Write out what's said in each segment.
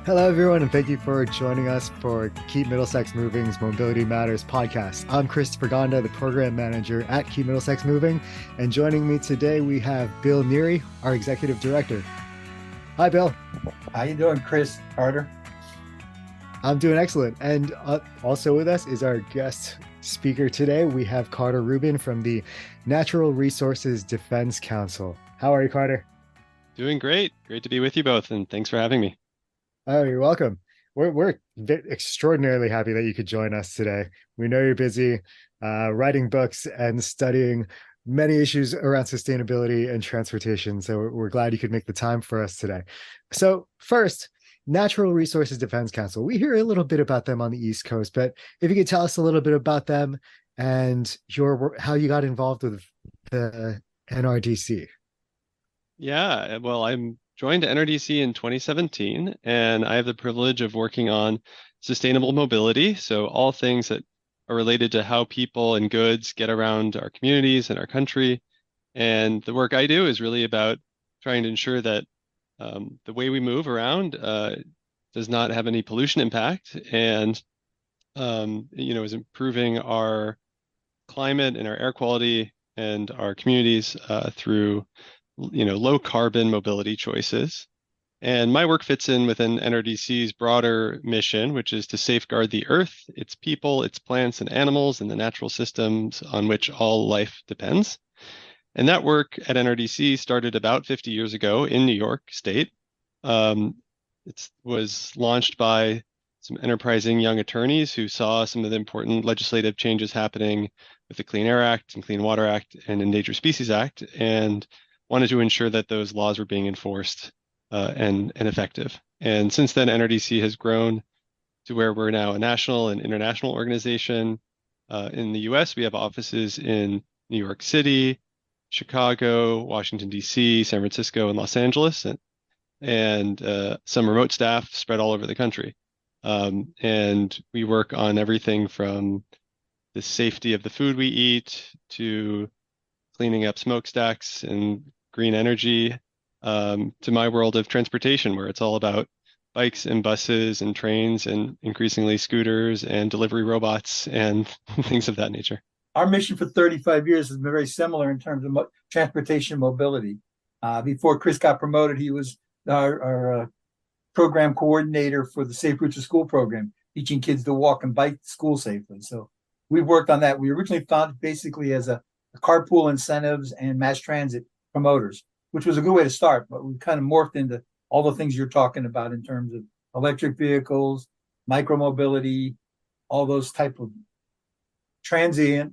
Hello, everyone, and thank you for joining us for Keep Middlesex Moving's Mobility Matters podcast. I'm Christopher Gonda, the program manager at Keep Middlesex Moving, and joining me today we have Bill Neary, our executive director. Hi, Bill. How you doing, Chris? Carter? I'm doing excellent. And also with us is our guest speaker today. We have Carter Rubin from the Natural Resources Defense Council. How are you, Carter? Doing great. Great to be with you both, and thanks for having me. Oh, you're welcome. We're extraordinarily happy that you could join us today. We know you're busy writing books and studying many issues around sustainability and transportation. So we're glad you could make the time for us today. So first, Natural Resources Defense Council. We hear a little bit about them on the East Coast, but if you could tell us a little bit about them and how you got involved with the NRDC. Yeah, well, I'm joined NRDC in 2017, and I have the privilege of working on sustainable mobility. So all things that are related to how people and goods get around our communities and our country. And the work I do is really about trying to ensure that the way we move around does not have any pollution impact and, is improving our climate and our air quality and our communities through low carbon mobility choices. And my work fits in within NRDC's broader mission, which is to safeguard the earth, its people, its plants and animals, and the natural systems on which all life depends. And that work at NRDC started about 50 years ago in New York State. It was launched by some enterprising young attorneys who saw some of the important legislative changes happening with the Clean Air Act and Clean Water Act and Endangered Species Act, and wanted to ensure that those laws were being enforced and effective. And since then, NRDC has grown to where we're now a national and international organization. In the US, we have offices in New York City, Chicago, Washington, D.C., San Francisco, and Los Angeles, and some remote staff spread all over the country. And we work on everything from the safety of the food we eat to cleaning up smokestacks and green energy, to my world of transportation, where it's all about bikes and buses and trains and increasingly scooters and delivery robots and things of that nature. Our mission for 35 years has been very similar in terms of transportation mobility. Before Chris got promoted, he was our program coordinator for the Safe Routes to School program, teaching kids to walk and bike to school safely. So we worked on that. We originally founded basically as a carpool incentives and mass transit promoters, which was a good way to start, but we kind of morphed into all the things you're talking about in terms of electric vehicles, micromobility, all those type of transit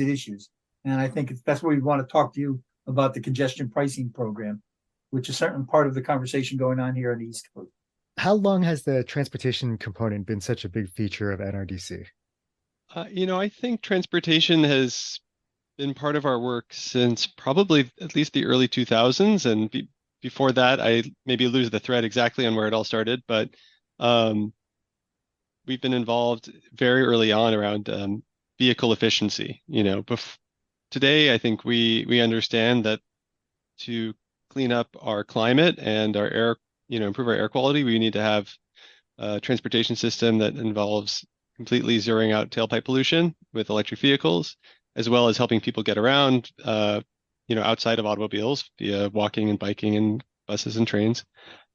issues. And I think that's where we want to talk to you about the congestion pricing program, which is certainly part of the conversation going on here on the East Coast. How long has the transportation component been such a big feature of NRDC? I think transportation has been part of our work since probably at least the early 2000s. And before that, I maybe lose the thread exactly on where it all started, but we've been involved very early on around vehicle efficiency. Today, I think we understand that to clean up our climate and our air, improve our air quality, we need to have a transportation system that involves completely zeroing out tailpipe pollution with electric vehicles, as well as helping people get around, outside of automobiles via walking and biking and buses and trains.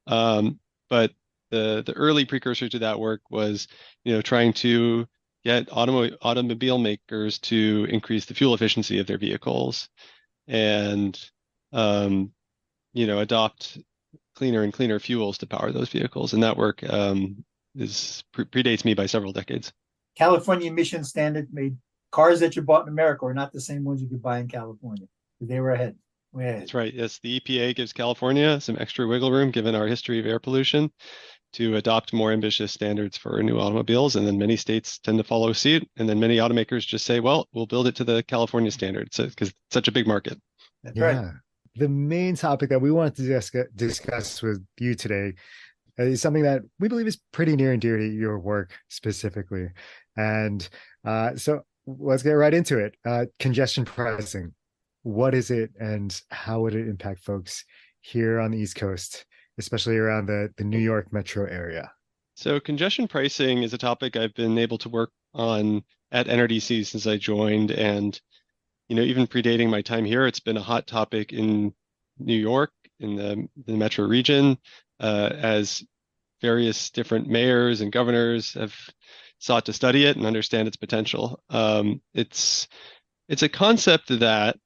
But the early precursor to that work was, trying to get automobile makers to increase the fuel efficiency of their vehicles and, adopt cleaner and cleaner fuels to power those vehicles. And that work predates me by several decades. California emission standards made cars that you bought in America are not the same ones you could buy in California. They were ahead. Way ahead. That's right. Yes, the EPA gives California some extra wiggle room, given our history of air pollution, to adopt more ambitious standards for new automobiles. And then many states tend to follow suit. And then many automakers just say, well, we'll build it to the California standards because it's such a big market. That's right. The main topic that we wanted to discuss with you today is something that we believe is pretty near and dear to your work specifically. And so let's get right into it. Congestion pricing. What is it and how would it impact folks here on the East Coast especially around the New York metro area? So congestion pricing is a topic I've been able to work on at NRDC since I joined, and even predating my time here, it's been a hot topic in New York, in the metro region, as various different mayors and governors have sought to study it and understand its potential. It's a concept that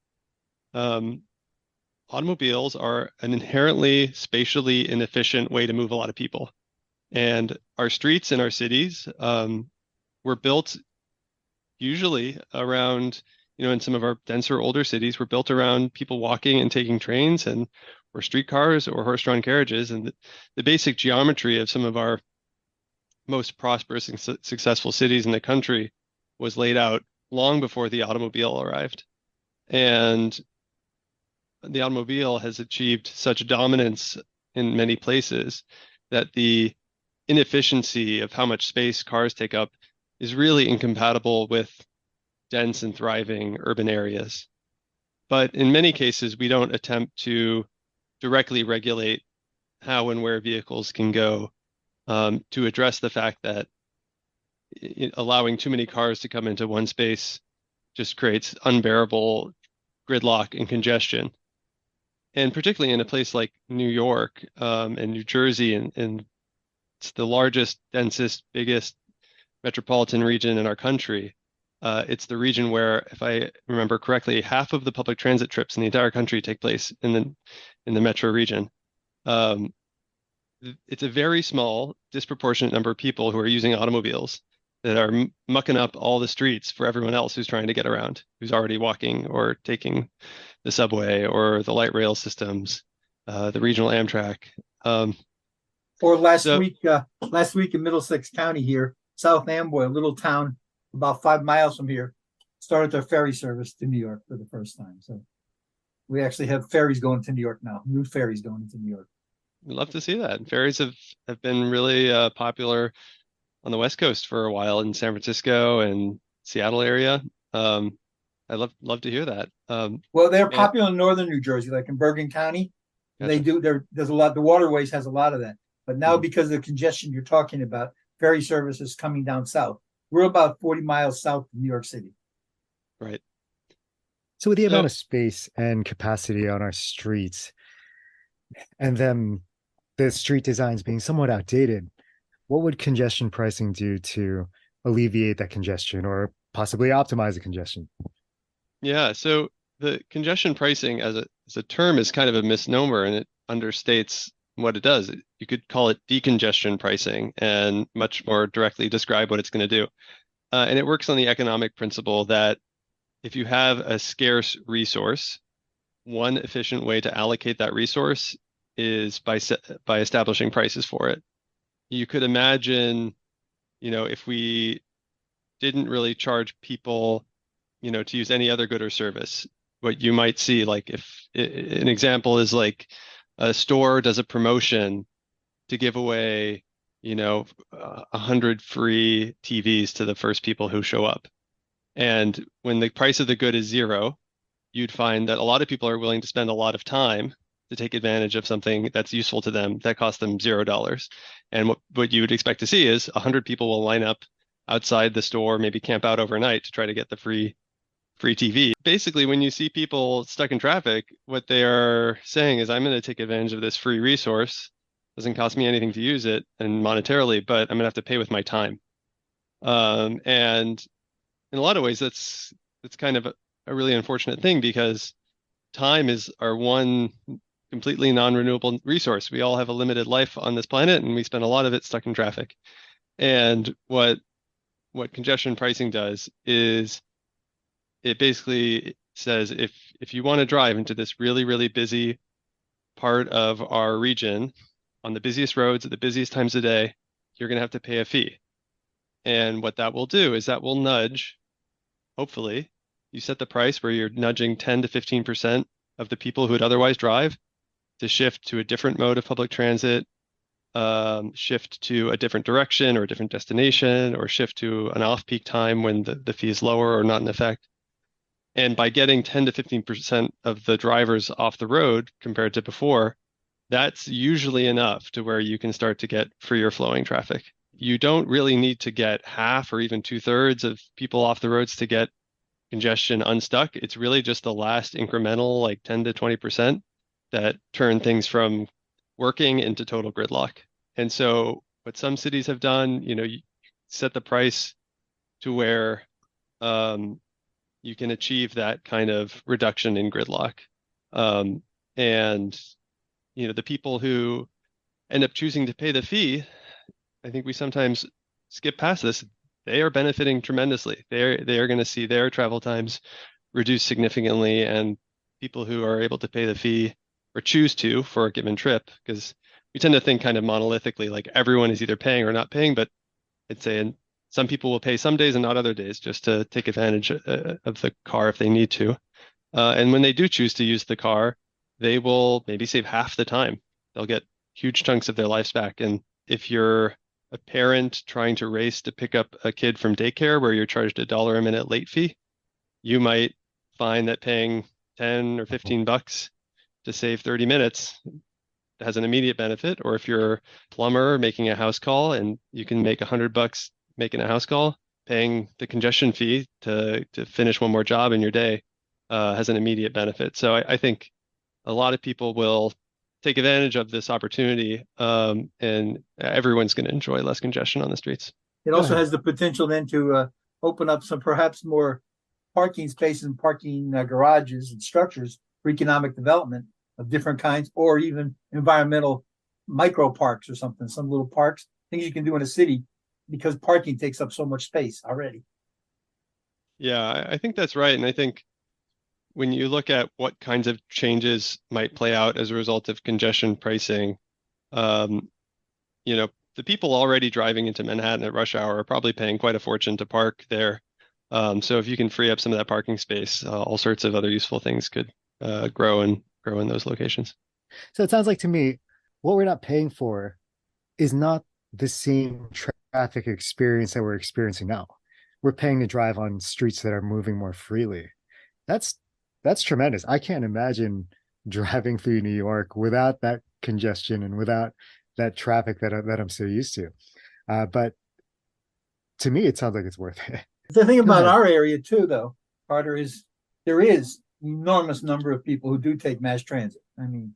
automobiles are an inherently spatially inefficient way to move a lot of people. And our streets in our cities were built usually around, in some of our denser, older cities, were built around people walking and taking trains and or streetcars or horse-drawn carriages. And the basic geometry of some of our most prosperous and successful cities in the country was laid out long before the automobile arrived. And the automobile has achieved such dominance in many places that the inefficiency of how much space cars take up is really incompatible with dense and thriving urban areas. But in many cases, we don't attempt to directly regulate how and where vehicles can go to address the fact that allowing too many cars to come into one space just creates unbearable gridlock and congestion. And particularly in a place like New York and New Jersey, and it's the largest, densest, biggest metropolitan region in our country. It's the region where, if I remember correctly, half of the public transit trips in the entire country take place in the metro region. It's a very small, disproportionate number of people who are using automobiles that are mucking up all the streets for everyone else who's trying to get around, who's already walking or taking the subway or the light rail systems, the regional Amtrak. Or last week in Middlesex County here, South Amboy, a little town about 5 miles from here, started their ferry service to New York for the first time. So we actually have ferries going to New York now, new ferries going into New York. We'd love to see that. Ferries have been really popular on the West Coast for a while, in San Francisco and Seattle area. I'd love to hear that. Well, they're popular in northern New Jersey, like in Bergen County. Gotcha. There's a lot. The waterways has a lot of that. But now, because of the congestion you're talking about, ferry services coming down south. We're about 40 miles south of New York City. Right. So with the amount of space and capacity on our streets, and then the street designs being somewhat outdated, what would congestion pricing do to alleviate that congestion or possibly optimize the congestion? Yeah, so the congestion pricing as a term is kind of a misnomer, and it understates what it does. You could call it decongestion pricing and much more directly describe what it's going to do. And it works on the economic principle that if you have a scarce resource, one efficient way to allocate that resource is by establishing prices for it. You could imagine, if we didn't really charge people, to use any other good or service, what you might see, like if an example is like a store does a promotion to give away, 100 free TVs to the first people who show up. And when the price of the good is zero, you'd find that a lot of people are willing to spend a lot of time to take advantage of something that's useful to them that costs them $0. And what you would expect to see is 100 people will line up outside the store, maybe camp out overnight to try to get the free TV. Basically, when you see people stuck in traffic, what they are saying is, I'm going to take advantage of this free resource. Doesn't cost me anything to use it and monetarily, but I'm going to have to pay with my time. And in a lot of ways, that's kind of a really unfortunate thing, because time is our one completely non-renewable resource. We all have a limited life on this planet, and we spend a lot of it stuck in traffic. And what congestion pricing does is it basically says, if you want to drive into this really, really busy part of our region on the busiest roads at the busiest times of day, you're going to have to pay a fee. And what that will do is that will nudge, hopefully, you set the price where you're nudging 10 to 15% of the people who would otherwise drive to shift to a different mode of public transit, shift to a different direction or a different destination, or shift to an off-peak time when the fee is lower or not in effect. And by getting 10 to 15% of the drivers off the road compared to before, that's usually enough to where you can start to get freer flowing traffic. You don't really need to get half or even 2/3 of people off the roads to get congestion unstuck. It's really just the last incremental, like 10 to 20% that turn things from working into total gridlock. And so what some cities have done, you set the price to where you can achieve that kind of reduction in gridlock. And the people who end up choosing to pay the fee, I think we sometimes skip past this. They are benefiting tremendously. They are going to see their travel times reduced significantly, and people who are able to pay the fee or choose to for a given trip, because we tend to think kind of monolithically, like everyone is either paying or not paying, but I'd say some people will pay some days and not other days just to take advantage of the car if they need to. And when they do choose to use the car, they will maybe save half the time. They'll get huge chunks of their lives back. And if you're a parent trying to race to pick up a kid from daycare where you're charged $1 a minute late fee, you might find that paying 10 or 15 bucks to save 30 minutes has an immediate benefit. Or if you're a plumber making a house call and you can make $100 making a house call, paying the congestion fee to finish one more job in your day has an immediate benefit. So I think a lot of people will take advantage of this opportunity, and everyone's going to enjoy less congestion on the streets. It also has the potential then to open up some perhaps more parking spaces and parking garages and structures for economic development of different kinds, or even environmental micro parks or something, some little parks, things you can do in a city, because parking takes up so much space already. Yeah, I think that's right. And I think when you look at what kinds of changes might play out as a result of congestion pricing, the people already driving into Manhattan at rush hour are probably paying quite a fortune to park there. So if you can free up some of that parking space, all sorts of other useful things could grow in those locations. So it sounds like to me, what we're not paying for is not the same traffic experience that we're experiencing now. We're paying to drive on streets that are moving more freely. That's tremendous. I can't imagine driving through New York without that congestion and without that traffic that I'm so used to. But to me, it sounds like it's worth it. The thing about our area too, though, Carter, is there is an enormous number of people who do take mass transit. I mean,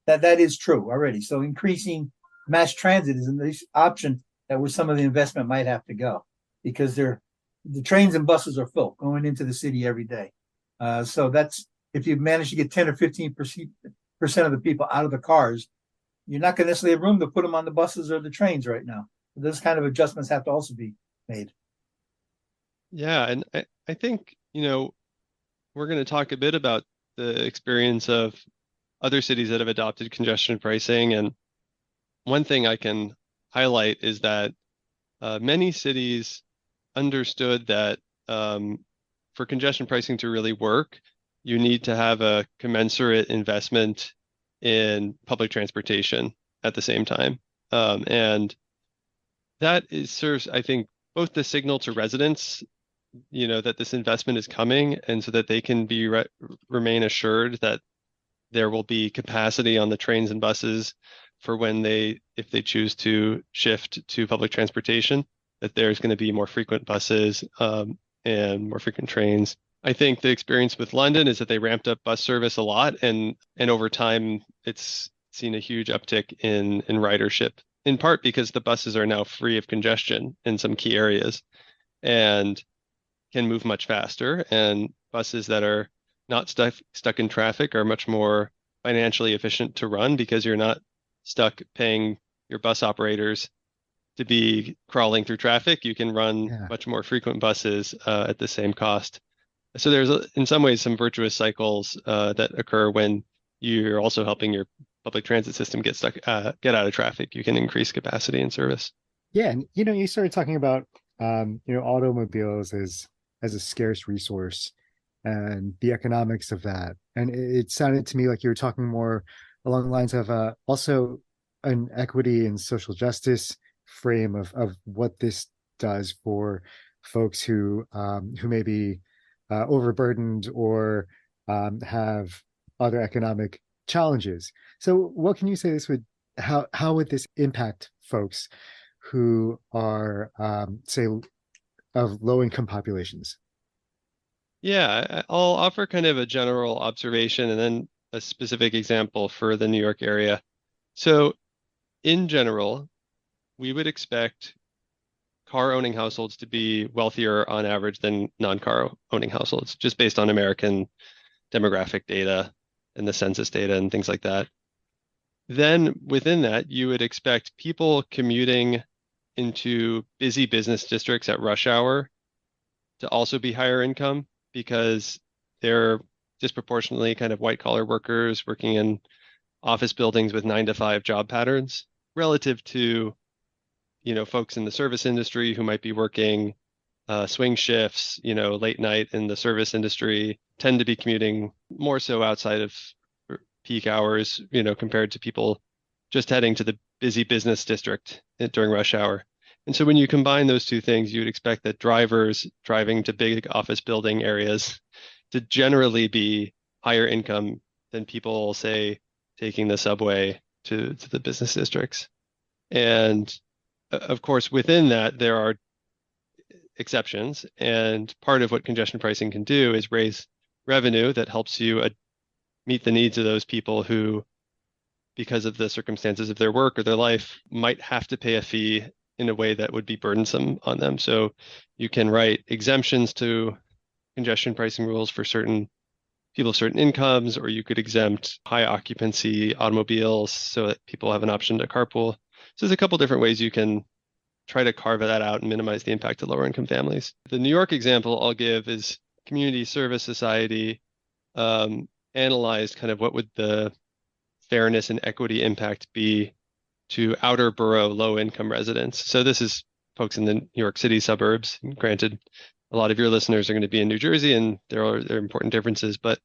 that is true already. So increasing mass transit is an option that where some of the investment might have to go, because the trains and buses are full going into the city every day. So that's, if you manage to get 10 or 15% of the people out of the cars, you're not going to necessarily have room to put them on the buses or the trains right now. Those kind of adjustments have to also be made. Yeah, and I think, we're going to talk a bit about the experience of other cities that have adopted congestion pricing. And one thing I can highlight is that many cities understood that for congestion pricing to really work, you need to have a commensurate investment in public transportation at the same time. And that serves, I think, both the signal to residents, that this investment is coming, and so that they can remain assured that there will be capacity on the trains and buses for if they choose to shift to public transportation, that there's going to be more frequent buses and more frequent trains. I think the experience with London is that they ramped up bus service a lot, and over time it's seen a huge uptick in ridership, in part because the buses are now free of congestion in some key areas and can move much faster. And buses that are not stuck in traffic are much more financially efficient to run, because you're not stuck paying your bus operators to be crawling through traffic. You can run much more frequent buses at the same cost. So there's, in some ways, some virtuous cycles that occur when you're also helping your public transit system get out of traffic. You can increase capacity and service. Yeah, and you started talking about automobiles as a scarce resource and the economics of that, and it sounded to me like you were talking more along the lines of also an equity and social justice frame of what this does for folks who may be overburdened or have other economic challenges. So what can you say this would, how would this impact folks who are, say, of low income populations? Yeah, I'll offer kind of a general observation and then a specific example for the New York area. So in general, we would expect car owning households to be wealthier on average than non-car owning households, just based on American demographic data and the census data and things like that. Then within that, you would expect people commuting into busy business districts at rush hour to also be higher income because they're disproportionately kind of white collar workers working in office buildings with 9 to 5 job patterns relative to, folks in the service industry who might be working swing shifts, late night in the service industry, tend to be commuting more so outside of peak hours, compared to people just heading to the busy business district during rush hour. And so when you combine those two things, you would expect that drivers driving to big office building areas to generally be higher income than people, say, taking the subway to the business districts. And of course, within that, there are exceptions. And part of what congestion pricing can do is raise revenue that helps you meet the needs of those people who, because of the circumstances of their work or their life, might have to pay a fee in a way that would be burdensome on them. So you can write exemptions to congestion pricing rules for certain people of certain incomes, or you could exempt high occupancy automobiles so that people have an option to carpool. So there's a couple different ways you can try to carve that out and minimize the impact of lower income families. The New York example I'll give is Community Service Society analyzed kind of what would the fairness and equity impact be to outer borough low income residents. So this is folks in the New York City suburbs. And granted, a lot of your listeners are going to be in New Jersey, and there are important differences. But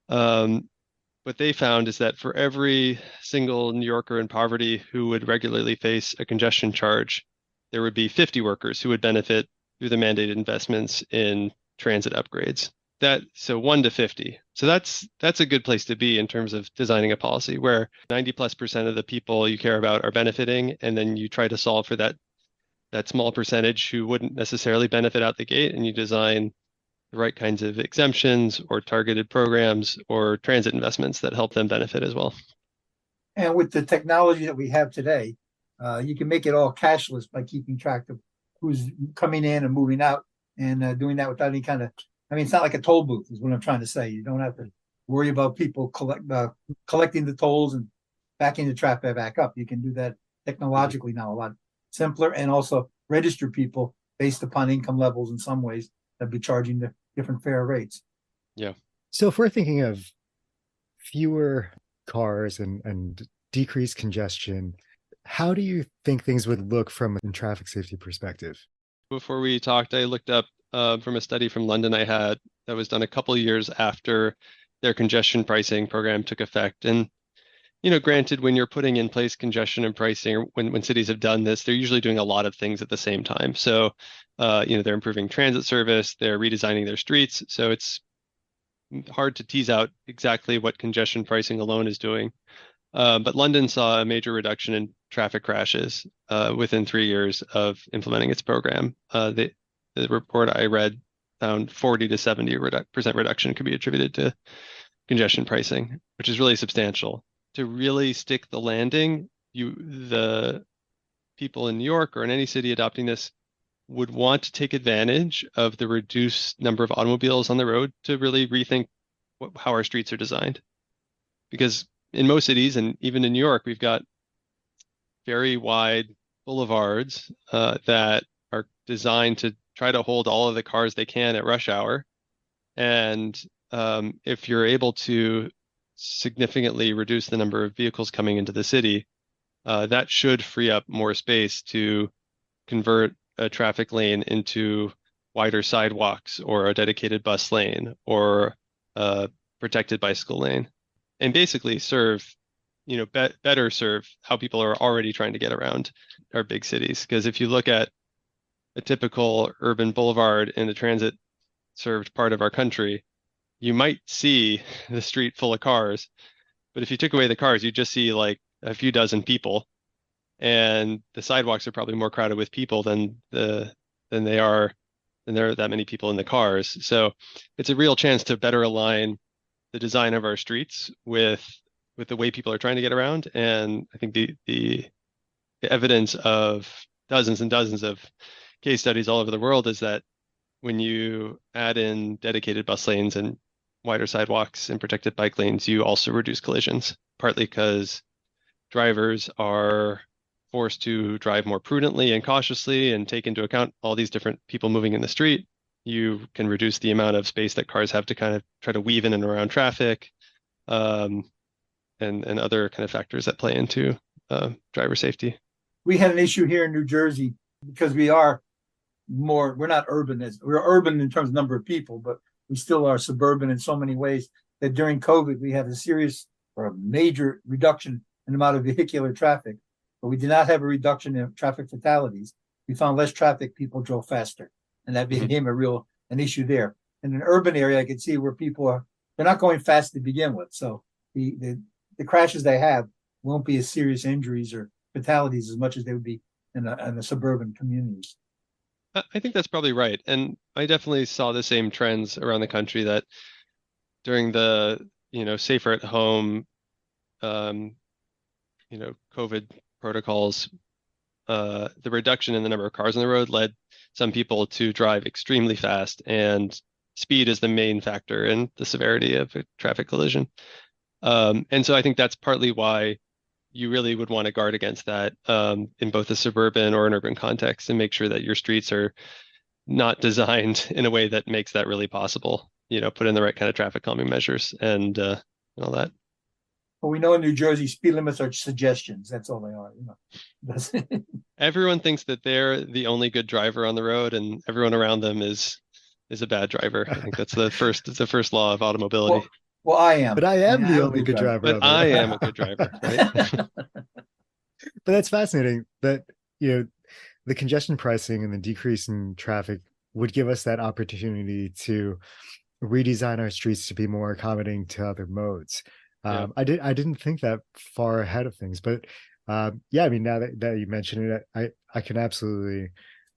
what they found is that for every single New Yorker in poverty who would regularly face a congestion charge, there would be 50 workers who would benefit through the mandated investments in transit upgrades. So 1 to 50. So that's a good place to be in terms of designing a policy where 90+% of the people you care about are benefiting, and then you try to solve for that small percentage who wouldn't necessarily benefit out the gate, and you design the right kinds of exemptions or targeted programs or transit investments that help them benefit as well. And with the technology that we have today, you can make it all cashless by keeping track of who's coming in and moving out, and doing that without any kind of, it's not like a toll booth is what I'm trying to say. You don't have to worry about people collecting the tolls and backing the traffic back up. You can do that technologically now a lot simpler, and also register people based upon income levels in some ways that be charging the different fare rates. Yeah. So if we're thinking of fewer cars and decreased congestion, how do you think things would look from a traffic safety perspective? Before we talked, I looked up from a study from London I had that was done a couple of years after their congestion pricing program took effect. And, granted, when you're putting in place congestion and pricing, or when cities have done this, they're usually doing a lot of things at the same time. So, they're improving transit service, they're redesigning their streets. So it's hard to tease out exactly what congestion pricing alone is doing. But London saw a major reduction in traffic crashes within 3 years of implementing its program. The report I read found 40 to 70% reduction could be attributed to congestion pricing, which is really substantial. To really stick the landing, the people in New York or in any city adopting this would want to take advantage of the reduced number of automobiles on the road to really rethink how our streets are designed. Because in most cities, and even in New York, we've got very wide boulevards that are designed to try to hold all of the cars they can at rush hour. And if you're able to significantly reduce the number of vehicles coming into the city, that should free up more space to convert a traffic lane into wider sidewalks or a dedicated bus lane or a protected bicycle lane, and basically better serve how people are already trying to get around our big cities. Because if you look at a typical urban boulevard in a transit served part of our country, you might see the street full of cars, But if you took away the cars, you just see like a few dozen people, and the sidewalks are probably more crowded with people than they are than there are that many people in the cars. So it's a real chance to better align the design of our streets with the way people are trying to get around. And I think the evidence of dozens and dozens of case studies all over the world is that when you add in dedicated bus lanes and wider sidewalks and protected bike lanes, you also reduce collisions, partly because drivers are forced to drive more prudently and cautiously and take into account all these different people moving in the street. You can reduce the amount of space that cars have to kind of try to weave in and around traffic, and other kind of factors that play into driver safety. We had an issue here in New Jersey because we're not urban, we're urban in terms of number of people, but we still are suburban in so many ways that during COVID, we had a serious or a major reduction in the amount of vehicular traffic, but we did not have a reduction in traffic fatalities. We found less traffic, people drove faster, and that became an issue there. In an urban area, I could see where they're not going fast to begin with. So the crashes they have won't be as serious injuries or fatalities as much as they would be in the suburban communities. I think that's probably right. And I definitely saw the same trends around the country that during the, safer at home, COVID protocols, the reduction in the number of cars on the road led some people to drive extremely fast, and speed is the main factor in the severity of a traffic collision. And so I think that's partly why you really would want to guard against that in both a suburban or an urban context, and make sure that your streets are not designed in a way that makes that really possible. Put in the right kind of traffic calming measures and all that. Well, we know in New Jersey, speed limits are suggestions. That's all they are. Everyone thinks that they're the only good driver on the road, and everyone around them is a bad driver. I think that's the first law of automobility. Well, I am. But I am the only good driver. But I am a good driver, right? But that's fascinating that, the congestion pricing and the decrease in traffic would give us that opportunity to redesign our streets to be more accommodating to other modes. Yeah. I didn't think that far ahead of things, but yeah, I mean, now that you mention it, I can absolutely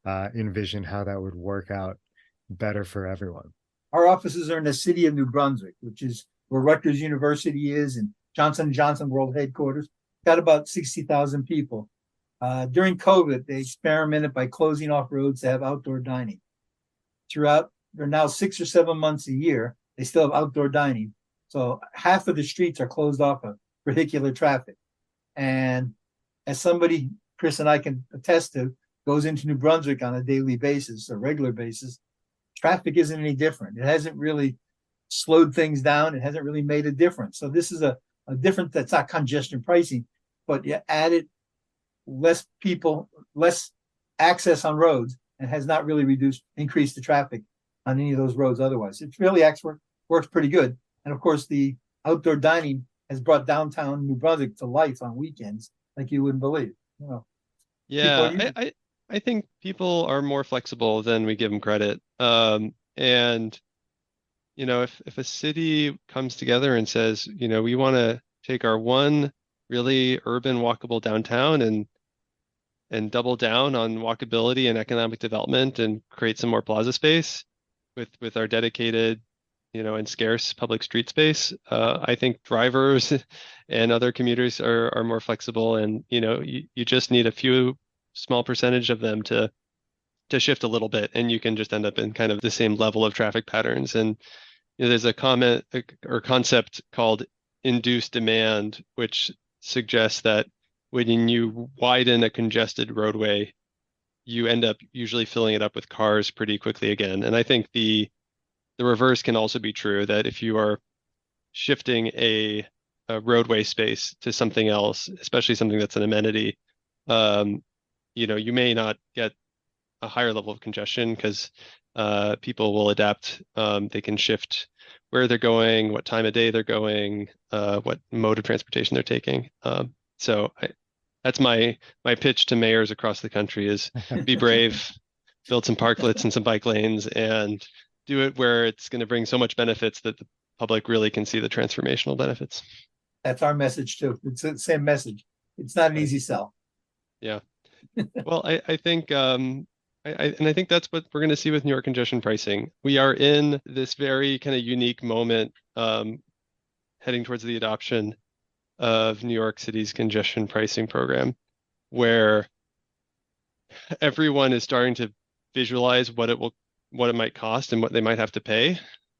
envision how that would work out better for everyone. Our offices are in the city of New Brunswick, which is where Rutgers University is, and Johnson & Johnson World Headquarters. Got about 60,000 people. During COVID, they experimented by closing off roads to have outdoor dining. They're now 6 or 7 months a year, they still have outdoor dining. So half of the streets are closed off of vehicular traffic. And as somebody, Chris and I can attest to, goes into New Brunswick on a daily basis, a regular basis, traffic isn't any different. It hasn't really slowed things down. It hasn't really made a difference. So this is a difference that's not congestion pricing, but you added less people, less access on roads, and has not really increased the traffic on any of those roads otherwise. It really works pretty good. And of course, the outdoor dining has brought downtown New Brunswick to life on weekends like you wouldn't believe. Yeah, I think people are more flexible than we give them credit. And if a city comes together and says, we want to take our one really urban walkable downtown and double down on walkability and economic development and create some more plaza space with our dedicated, and scarce public street space, I think drivers and other commuters are more flexible, and you just need a few small percentage of them to shift a little bit, and you can just end up in kind of the same level of traffic patterns. And there's a comment or concept called induced demand, which suggests that when you widen a congested roadway, you end up usually filling it up with cars pretty quickly again. And I think the reverse can also be true, that if you are shifting a roadway space to something else, especially something that's an amenity, you may not get a higher level of congestion because people will adapt. They can shift where they're going, what time of day they're going, what mode of transportation they're taking. So that's my pitch to mayors across the country is be brave, build some parklets and some bike lanes, and do it where it's going to bring so much benefits that the public really can see the transformational benefits. That's our message too. It's the same message. It's not an easy sell. Yeah. Well, I think and I think that's what we're going to see with New York congestion pricing. We are in this very kind of unique moment, heading towards the adoption of New York City's congestion pricing program, where everyone is starting to visualize what it might cost and what they might have to pay.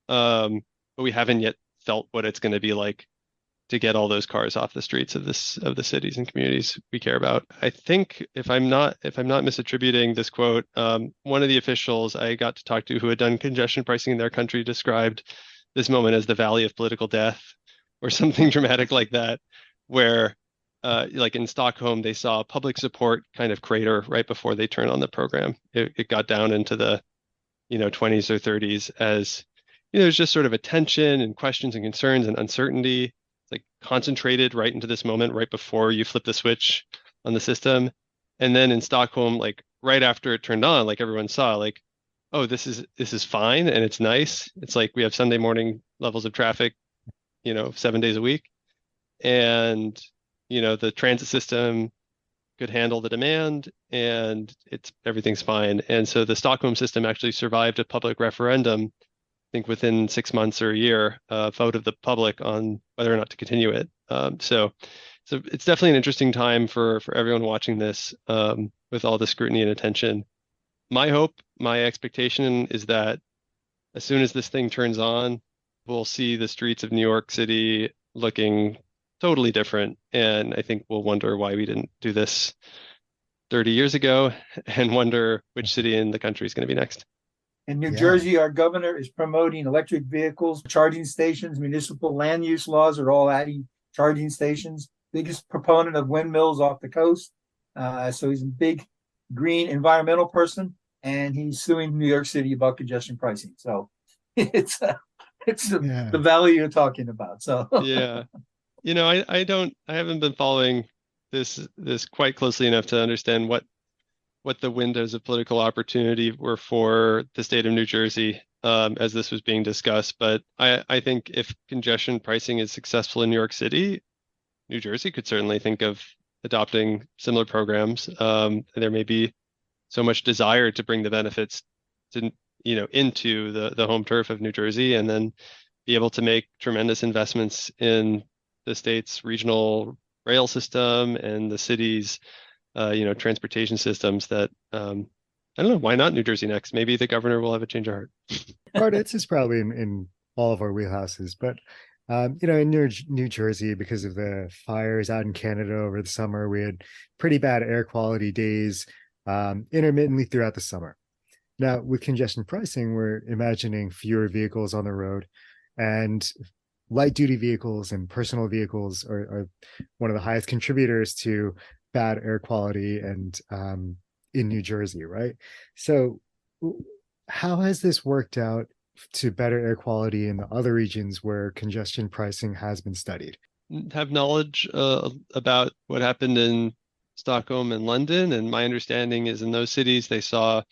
But we haven't yet felt what it's going to be like to get all those cars off the streets of the cities and communities we care about. I think if I'm not misattributing this quote, one of the officials I got to talk to who had done congestion pricing in their country described this moment as the valley of political death or something dramatic like that, where like in Stockholm, they saw public support kind of crater right before they turned on the program. It got down into the 20s or 30s as there's just sort of a tension and questions and concerns and uncertainty. It's like concentrated right into this moment right before you flip the switch on the system. And then in Stockholm, like right after it turned on, like everyone saw, like, oh, this is fine and it's nice. It's like we have Sunday morning levels of traffic, 7 days a week. And the transit system could handle the demand and everything's fine. And so the Stockholm system actually survived a public referendum, I think within 6 months or a year, vote of the public on whether or not to continue it. So it's definitely an interesting time for everyone watching this, with all the scrutiny and attention. My hope, my expectation is that as soon as this thing turns on, we'll see the streets of New York City looking totally different. And I think we'll wonder why we didn't do this 30 years ago and wonder which city in the country is going to be next. In New Jersey, our governor is promoting electric vehicles, charging stations, municipal land use laws are all adding charging stations. Biggest proponent of windmills off the coast. So he's a big green environmental person, and he's suing New York City about congestion pricing. So it's the valley you're talking about. So yeah. I haven't been following this quite closely enough to understand what the windows of political opportunity were for the state of New Jersey, as this was being discussed. But I think if congestion pricing is successful in New York City, New Jersey could certainly think of adopting similar programs. There may be so much desire to bring the benefits to into the home turf of New Jersey, and then be able to make tremendous investments in the state's regional rail system and the city's transportation systems that I don't know, why not New Jersey next? Maybe the governor will have a change of heart. It's is probably in all of our wheelhouses, but in New Jersey, because of the fires out in Canada over the summer, we had pretty bad air quality days intermittently throughout the summer. Now, with congestion pricing, we're imagining fewer vehicles on the road, and light duty vehicles and personal vehicles are one of the highest contributors to bad air quality and in New Jersey, right? So how has this worked out to better air quality in the other regions where congestion pricing has been studied? Have knowledge about what happened in Stockholm and London, and my understanding is in those cities they saw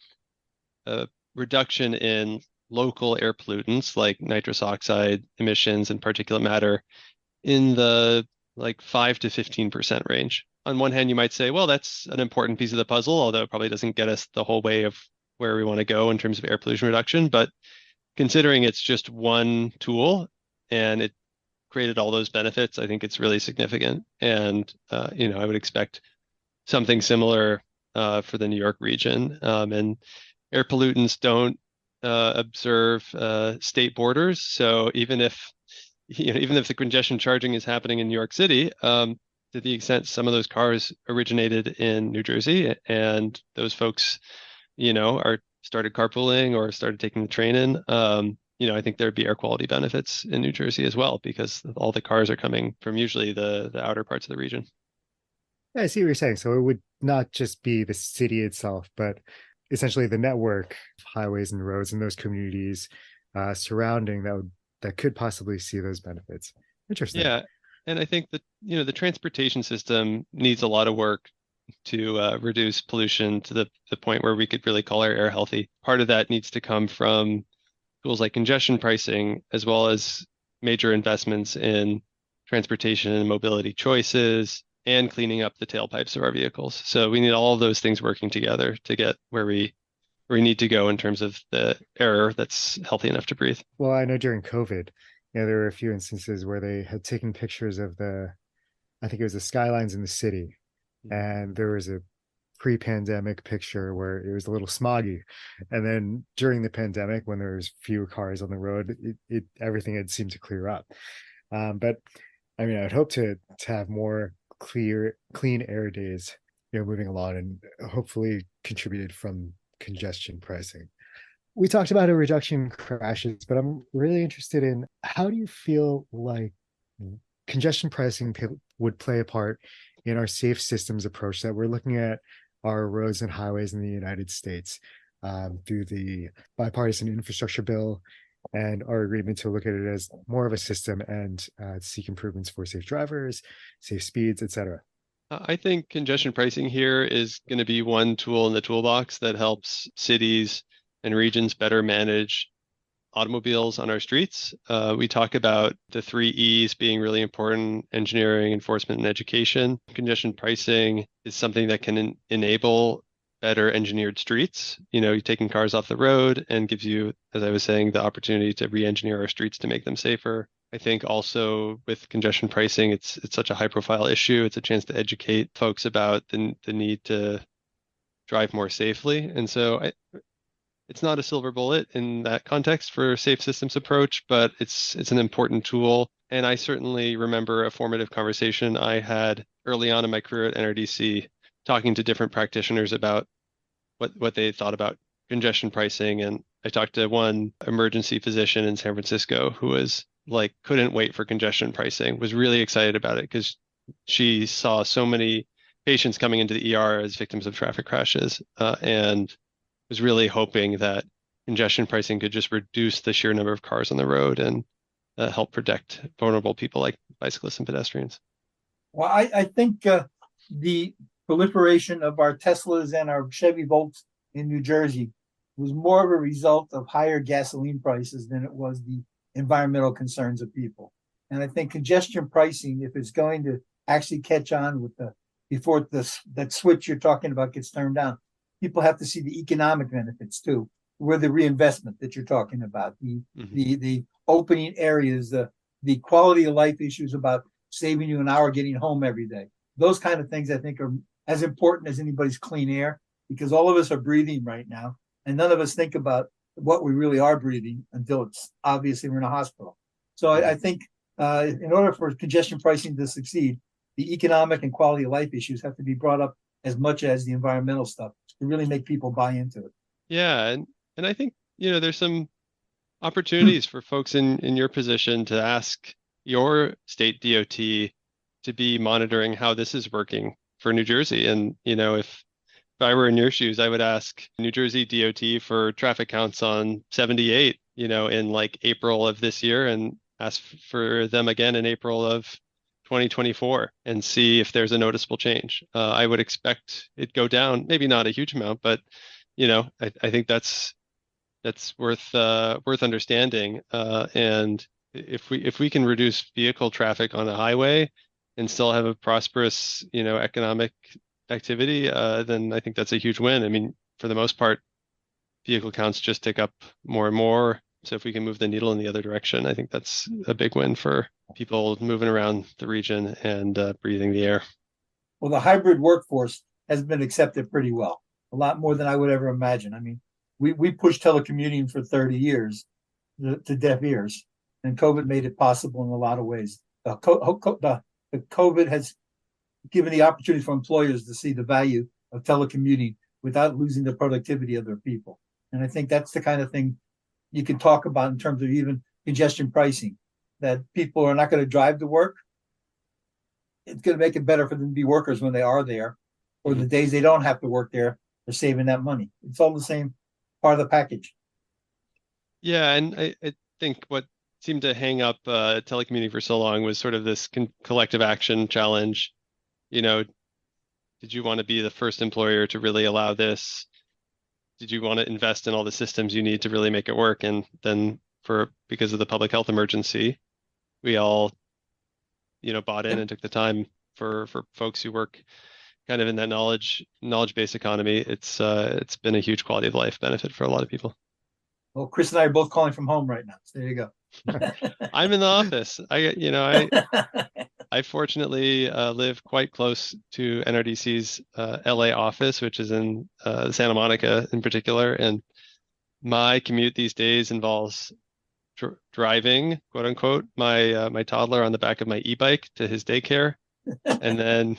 a reduction in local air pollutants like nitrous oxide emissions and particulate matter in the 5 to 15% range. On one hand, you might say, well, that's an important piece of the puzzle, although it probably doesn't get us the whole way of where we want to go in terms of air pollution reduction. But considering it's just one tool and it created all those benefits, I think it's really significant. And, I would expect something similar for the New York region. And air pollutants don't observe state borders. So even if the congestion charging is happening in New York City, to the extent some of those cars originated in New Jersey and those folks, are started carpooling or started taking the train in, I think there'd be air quality benefits in New Jersey as well, because all the cars are coming from usually the outer parts of the region. Yeah, I see what you're saying. So it would not just be the city itself, but essentially the network of highways and roads in those communities surrounding that could possibly see those benefits. Interesting. Yeah. And I think that, the transportation system needs a lot of work to reduce pollution to the point where we could really call our air healthy. Part of that needs to come from tools like congestion pricing, as well as major investments in transportation and mobility choices, and cleaning up the tailpipes of our vehicles. So we need all of those things working together to get where we need to go in terms of the air that's healthy enough to breathe. Well, I know during COVID, there were a few instances where they had taken pictures of I think it was the skylines in the city, and there was a pre-pandemic picture where it was a little smoggy, and then during the pandemic, when there was fewer cars on the road, everything had seemed to clear up. But I mean, I'd hope to have more clean air days, moving along, and hopefully contributed from congestion pricing. We talked about a reduction in crashes, but I'm really interested in, how do you feel like congestion pricing would play a part in our safe systems approach that we're looking at our roads and highways in the United States, through the bipartisan infrastructure bill and our agreement to look at it as more of a system and seek improvements for safe drivers, safe speeds, etc. I think congestion pricing here is going to be one tool in the toolbox that helps cities and regions better manage automobiles on our streets. We talk about the 3 E's being really important: engineering, enforcement, and education. Congestion pricing is something that can enable better engineered streets. You're taking cars off the road and gives you, as I was saying, the opportunity to re-engineer our streets to make them safer. I think also with congestion pricing, it's such a high profile issue. It's a chance to educate folks about the need to drive more safely. And so it's not a silver bullet in that context for a safe systems approach, but it's an important tool. And I certainly remember a formative conversation I had early on in my career at NRDC, talking to different practitioners about what they thought about congestion pricing. And I talked to one emergency physician in San Francisco who was like, couldn't wait for congestion pricing, was really excited about it because she saw so many patients coming into the ER as victims of traffic crashes, and was really hoping that congestion pricing could just reduce the sheer number of cars on the road and help protect vulnerable people like bicyclists and pedestrians. Well, I think the proliferation of our Teslas and our Chevy Volts in New Jersey was more of a result of higher gasoline prices than it was the environmental concerns of people. And I think congestion pricing, if it's going to actually catch on with before that switch you're talking about gets turned down, people have to see the economic benefits too, where the reinvestment that you're talking about, the opening areas, the quality of life issues about saving you an hour getting home every day. Those kind of things I think are as important as anybody's clean air, because all of us are breathing right now, and none of us think about what we really are breathing until it's obviously we're in a hospital. So I think in order for congestion pricing to succeed, the economic and quality of life issues have to be brought up as much as the environmental stuff to really make people buy into it. Yeah, and I think there's some opportunities for folks in your position to ask your state DOT to be monitoring how this is working for New Jersey. And if I were in your shoes, I would ask New Jersey DOT for traffic counts on 78, in like April of this year, and ask for them again in April of 2024 and see if there's a noticeable change. I would expect it go down, maybe not a huge amount, but I think that's worth understanding. And if we can reduce vehicle traffic on a highway and still have a prosperous economic activity, then I think that's a huge win. I mean, for the most part, vehicle counts just tick up more and more. So if we can move the needle in the other direction, I think that's a big win for people moving around the region and breathing the air. Well, the hybrid workforce has been accepted pretty well, a lot more than I would ever imagine. I mean, we pushed telecommuting for 30 years to deaf ears, and COVID made it possible in a lot of ways. The COVID has given the opportunity for employers to see the value of telecommuting without losing the productivity of their people. And I think that's the kind of thing you can talk about in terms of even congestion pricing, that people are not going to drive to work. It's going to make it better for them to be workers when they are there, or the days they don't have to work there, they're saving that money. It's all the same part of the package. Yeah, and I think what seemed to hang up telecommuting for so long was sort of this collective action challenge. Did you want to be the first employer to really allow this? Did you want to invest in all the systems you need to really make it work? And then because of the public health emergency, we all bought in and took the time for folks who work kind of in that knowledge-based economy. It's been a huge quality of life benefit for a lot of people. Well, Chris and I are both calling from home right now. So there you go. I'm in the office. I fortunately live quite close to NRDC's LA office, which is in Santa Monica in particular. And my commute these days involves driving, quote unquote, my toddler on the back of my e-bike to his daycare, and then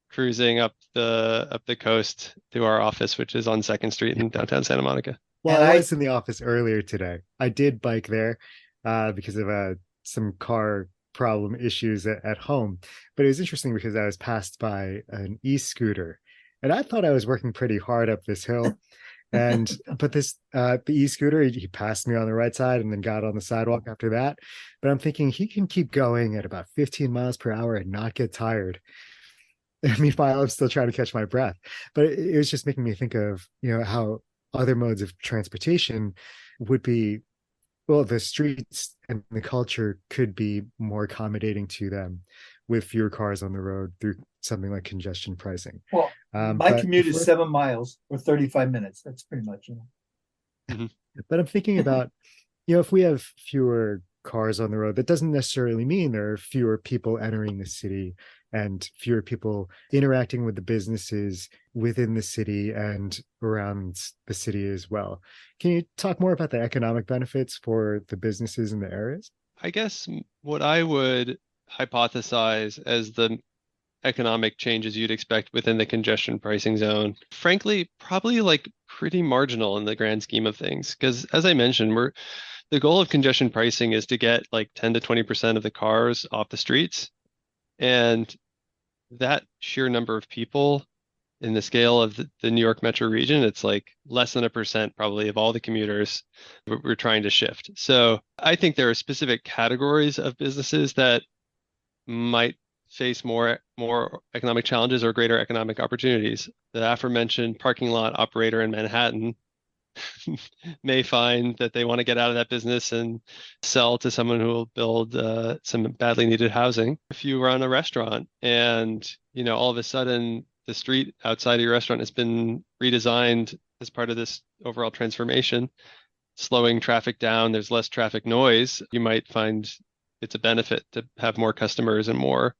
cruising up the coast to our office, which is on 2nd Street in downtown Santa Monica. Well, I was in the office earlier today. I did bike there because of some car problem issues at home. But it was interesting because I was passed by an e-scooter, and I thought I was working pretty hard up this hill. But the e-scooter, he passed me on the right side and then got on the sidewalk after that. But I'm thinking he can keep going at about 15 miles per hour and not get tired. Meanwhile, I'm still trying to catch my breath. But it was just making me think of, how other modes of transportation would be, well, the streets and the culture could be more accommodating to them with fewer cars on the road through something like congestion pricing. Well, my commute is 7 miles or 35 minutes. That's pretty much, Mm-hmm. But I'm thinking about, if we have fewer cars on the road, that doesn't necessarily mean there are fewer people entering the city and fewer people interacting with the businesses within the city and around the city as well. Can you talk more about the economic benefits for the businesses in the areas? I guess what I would hypothesize as the economic changes you'd expect within the congestion pricing zone, frankly, probably like pretty marginal in the grand scheme of things. Because as I mentioned, the goal of congestion pricing is to get like 10 to 20% of the cars off the streets. And that sheer number of people in the scale of the New York metro region, it's like less than 1% probably of all the commuters we're trying to shift. So I think there are specific categories of businesses that might face more economic challenges or greater economic opportunities. The aforementioned parking lot operator in Manhattan may find that they want to get out of that business and sell to someone who will build some badly needed housing. If you run a restaurant and, all of a sudden the street outside of your restaurant has been redesigned as part of this overall transformation, slowing traffic down, there's less traffic noise, you might find it's a benefit to have more customers and more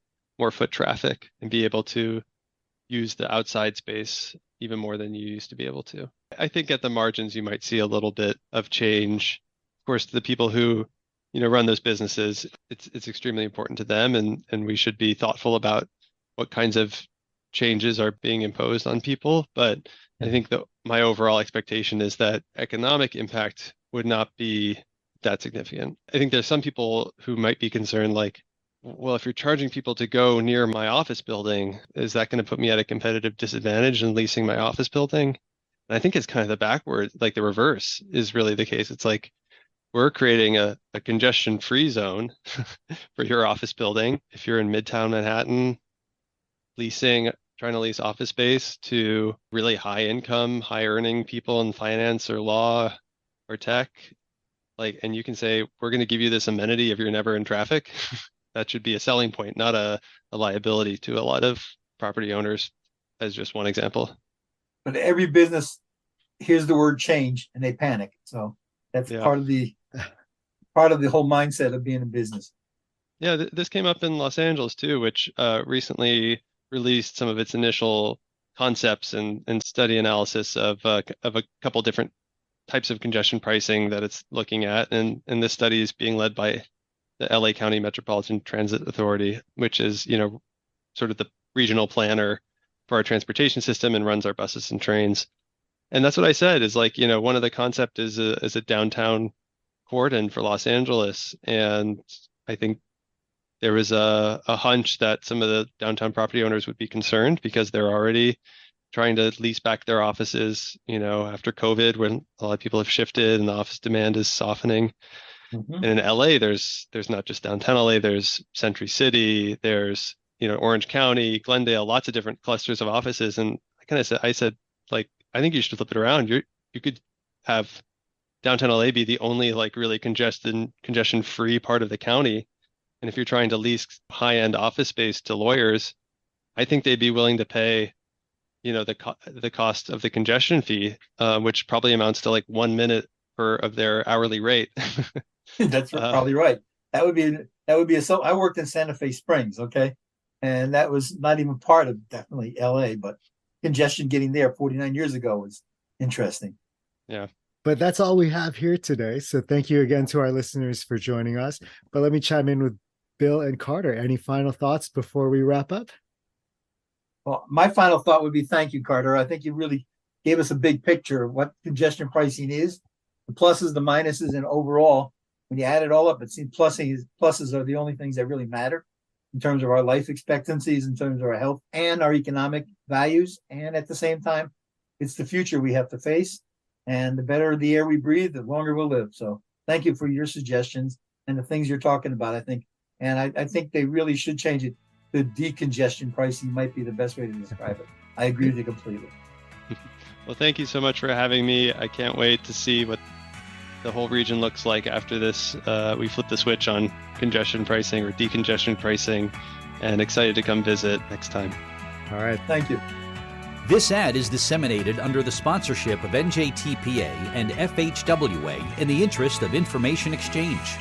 foot traffic and be able to use the outside space even more than you used to be able to. I think at the margins, you might see a little bit of change. Of course, the people who, run those businesses, it's extremely important to them, and we should be thoughtful about what kinds of changes are being imposed on people. But I think that my overall expectation is that economic impact would not be that significant. I think there's some people who might be concerned, like, well, if you're charging people to go near my office building, is that going to put me at a competitive disadvantage in leasing my office building? And I think it's kind of the backward, like the reverse is really the case. It's like we're creating a congestion-free zone for your office building. If you're in Midtown Manhattan, trying to lease office space to really high income, high earning people in finance or law or tech, and you can say, we're going to give you this amenity if you're never in traffic. That should be a selling point, not a liability to a lot of property owners, as just one example. But every business hears the word change and they panic. So that's part of the whole mindset of being in business. Yeah, this came up in Los Angeles too, which recently released some of its initial concepts and study analysis of a couple different types of congestion pricing that it's looking at. And this study is being led by the LA County Metropolitan Transit Authority, which is, sort of the regional planner for our transportation system and runs our buses and trains. And that's what I said is one of the concept is a downtown cordon for Los Angeles. And I think there was a hunch that some of the downtown property owners would be concerned because they're already trying to lease back their offices, after COVID, when a lot of people have shifted and the office demand is softening. Mm-hmm. And in LA, there's not just downtown LA, there's Century City, there's, Orange County, Glendale, lots of different clusters of offices. And I said, I think you should flip it around. You could have downtown LA be the only really congestion-free part of the county And if you're trying to lease high-end office space to lawyers, I think they'd be willing to pay, the cost of the congestion fee, which probably amounts to like 1 minute of their hourly rate. That's probably right. That would be so I worked in Santa Fe Springs, okay? And that was not even part of definitely LA, but congestion getting there 49 years ago was interesting. Yeah. But that's all we have here today. So thank you again to our listeners for joining us. But let me chime in with Bill and Carter. Any final thoughts before we wrap up? Well, my final thought would be thank you, Carter. I think you really gave us a big picture of what congestion pricing is, the pluses, the minuses, and overall, when you add it all up, it seems pluses are the only things that really matter in terms of our life expectancies, in terms of our health and our economic values. And at the same time, it's the future we have to face. And the better the air we breathe, the longer we'll live. So thank you for your suggestions and the things you're talking about, I think. And I think they really should change it. The decongestion pricing might be the best way to describe it. I agree with you completely. Well, thank you so much for having me. I can't wait to see what the whole region looks like after this. We flip the switch on congestion pricing or decongestion pricing, and excited to come visit next time. All right. Thank you. This ad is disseminated under the sponsorship of NJTPA and FHWA in the interest of information exchange.